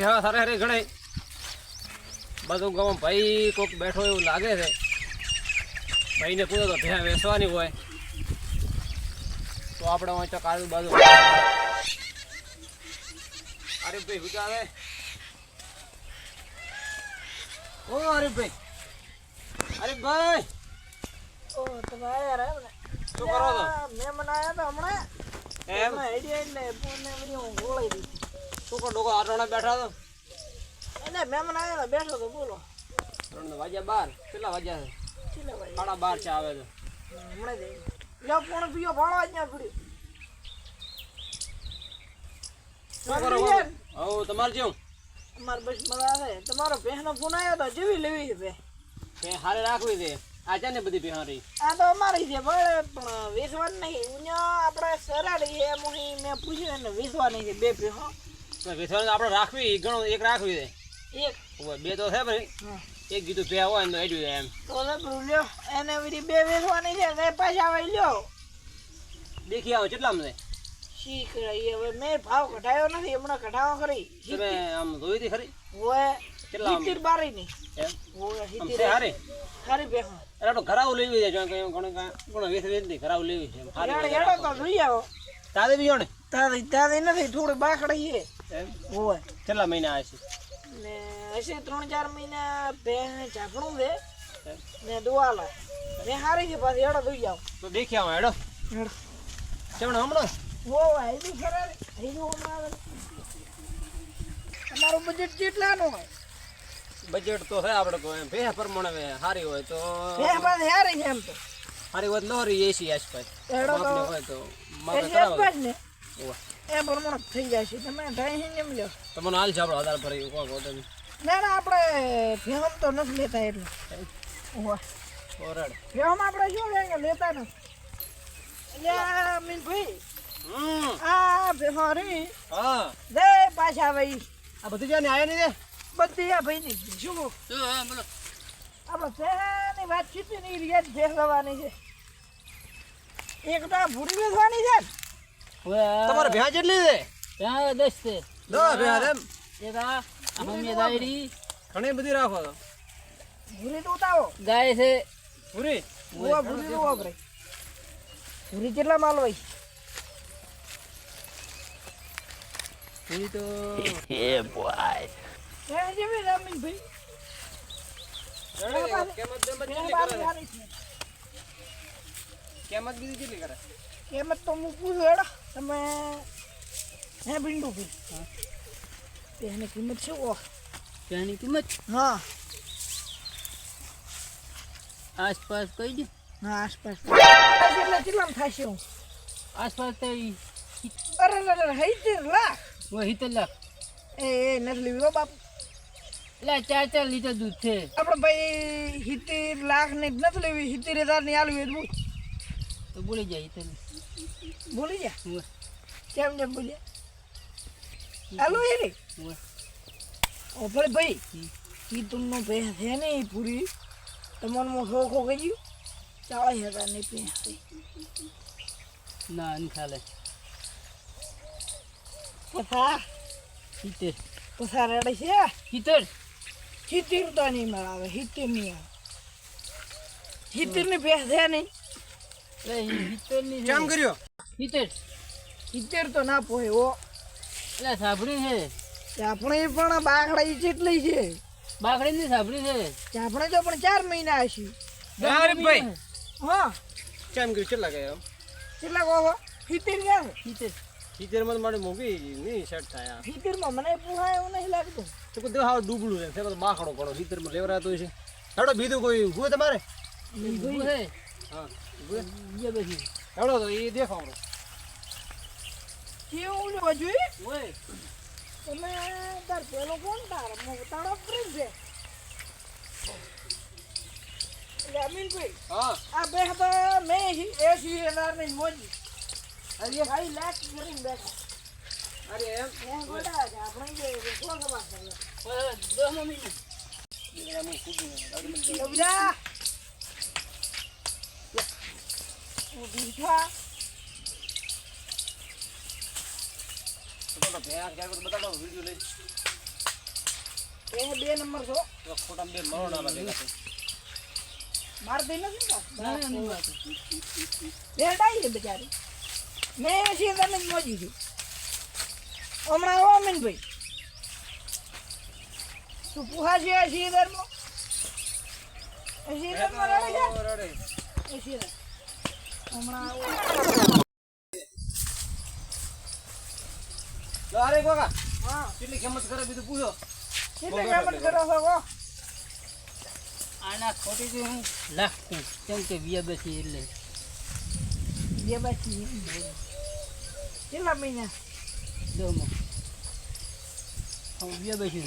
ભેવા સારે હરે ગણે બધું ગામ ભાઈ કોક બેઠો એવું લાગે છે ભાઈને પૂછો તો ભેવા વેચવાની હોય તો આપણે વાંચો કાળું બાજુ આરીફભાઈ વિચારે ઓ આરીફભાઈ આરીફભાઈ ઓ તમે આયા રે ને શું કરો છો મેં બનાયા તો હમણાં એમ આઈડિયા એટલે ફોન ને બધી હું ગોળાઈ દીધી શું કરો લોકો આટોણા બેઠા તો એટલે મેં બનાયા બેઠો તો બોલો 3 વાગ્યા 12 કેટલા વાગ્યા છે કેટલા વાગે 12:30 છે આવે તો હમણાં જઈ લ્યો ફોન પીયો ભાળવા જ ના પડ્યું શું કરો હો તમાર જેવું અમાર બસ મજા આવે તમારો બહેનો ફોન આવ્યો તો જેવી લેવી છે બે હારે રાખવી છે આ છે ને બધી બિહારી આ તો અમારી છે પણ વેચવાની નહીં ઉન્યા આપણે સરાડી છે મોહી મેં પૂછ્યું એને વેચવાની છે બે ભેહો વેચવાનું આપણે રાખવી ઘણો એક રાખવી છે એક બે તો છે ભાઈ એક કીધું બે હોય ને એડ્યું એમ તો લબરું લ્યો એને બધી બે વેચવાની છે તે પાછા આવે લ્યો દેખી આવો કેટલામાં છે શીખ રહી હવે મેં ભાવ ઘટાયો નથી હમણાં ઘટાવો ખરી તમે આમ જોઈ હતી ખરી ઓએ કેટલા 70 બારી ની એમ ઓએ આમ 70 છે હારી ખરી બેહો એટલે તો ઘરાવું લેવી છે જો કે ઘણો વેચ નહીં ઘરાવું લેવી છે હારી હેડો તો જોઈ આવો તાદે બીજો ને તાદી નથી થોડી બાકડી છે એમ ઓએ કેટલા મહિના આવે છે ને હશે 3-4 મહિના બે ઝાકણું છે ને દુવાલા ને હારી છે પાછી હેડો જોઈ આવો તો દેખી આવો હેડો હેડો ચમણ હમણાં ઓએ આઈ ખરા આઈ જો હમણાં તમારું બજેટ કેટલાનું હોય બજેટ તો છે આપણે કોઈ બે પ્રમાણે સારી હોય તો બે પાસે હારી છે એમ તો સારી હોય તો લોરી એસી આસપાસ હેડો તો માપની હોય તો માપે એસી કરાવો આસપાસ ને ઓવા એ પ્રમાણે થઈ જાય છે તમે ટાઈમ એમ લ્યો તમને હાલ છે આપણે 1000 ભરી કોક હોતો નહીં ના ના આપણે ફેમ તો નથી લેતા એટલે ઓવા ઓરડ ફેમ આપણે શું છે કે લેતા નથી એટલે મીન ભાઈ આ બિહારી હા દે પાછા ભાઈ આ બધું જાને આયા નહીં બધી આ ભાઈ ની શું હા બોલો આપણે તેની વાતચીત ની રિયાજ ભેગવાની છે એક તો ભૂરી વેચવાની છે તમારે ભેંસ કેટલી છે ત્યાં 10 છે 10 ભેંસ એમ એક આ હમે દાયડી ઘણી બધી રાખો તો ભૂરી તો ઉતાવો ગાય છે પૂરી ઓવા ભૂરી નો વાપરે ભૂરી કેટલા માલ હોય પૂરી તો એ જેવી રામીન ભાઈ કેમત બીજી કેટલી કરે કિંમત તો હું પૂછું હેડો તમે હે ભીંડુ ભાઈ તેની કિંમત શું કહો ત્યાંની કિંમત હા આસપાસ કઈ દે હા આસપાસ કેટલા કેટલામાં થશે હું આસપાસ તો અરે અરે 70 લાખ 70 લાખ એ નથી લેવી હો બાપુ એટલે 4 લીટર દૂધ છે આપણે ભાઈ 70 લાખ ની નથી લેવી 70,000 ની આલવી હોય તો બોલી જાય તને ભૂલી જા કેમ જેમ ભૂલ્યા આલુ એ રે ઓ ભાઈ ઈ તુમનો પૈસા છે ને પૂરી તમારો શોખો ગયું 40,000 ની પૈસા ના ન ખાલે પથા 70 પથા રેડી છે 70 70 તો નહીં મળાવે 70 નહીં આવે 70 ની પૈસા છે નહીં એટલે 70 ની કેમ કર્યો 70 તો ના પોય ઓ એટલે સાંભળ્યું છે આપણે પણ બાકડા જેટલી છે બાકડી ની સાંભળ્યું છે આપણે તો પણ 4 મહિના હશે ભાઈ હા કેમ કર્યું કેટલા ગયા કેટલા કહો 70 ગયા 70 હિતેર માં મારે મોંઘી નહીં સેટ થાય 70 માં મને પૂછાય એવું નહીં લાગતું તો કોઈ દેખાવ ડૂબલું છે તે બધો બાખડો પડો હિતેર માં લેવરાતો છે હેડો બીજું કોઈ હોય તમારે ઊભું છે હા જે બધી હેડો તો એ દેખાવડો કેવું લેવા જોઈએ ઓય તમે તાર પેલો કોણ તારો ફ્રેન્ડ છે અમીનભાઈ હા આ બે તો મેં 80,000 ની મોજી હજી ભાઈ લાખ કરીને બેઠા અરે એમ મેં ગોડા છે આપણે જે કોણ સમાજ દો મમ્મી લવડા ઉભી થા બતાડો વિડીયો લઈ એ 2 નંબર છો તો ખોટા બે મરો ના ભેગા થઈ. માર દઈ નથી ને ના ના નહીં વાત બેટાઈ છે બિચારી મેં 80,000 ની જ મોજી છે હમણાં આવો અમીનભાઈ તું પૂછા છે 80,000 માં 80,000 માં રડે છે રડે. 80,000 હમણાં આવો લો અરે કોકા હા કેટલી કિંમત કરે બીજું પૂછો. કેટલે કામત કરો છો કો આના ખોટી જો હું લાખ કેમ કે વિયા બેસી એટલે બે બાકી કેટલા મહિના દોમાં હું વિયા બેસી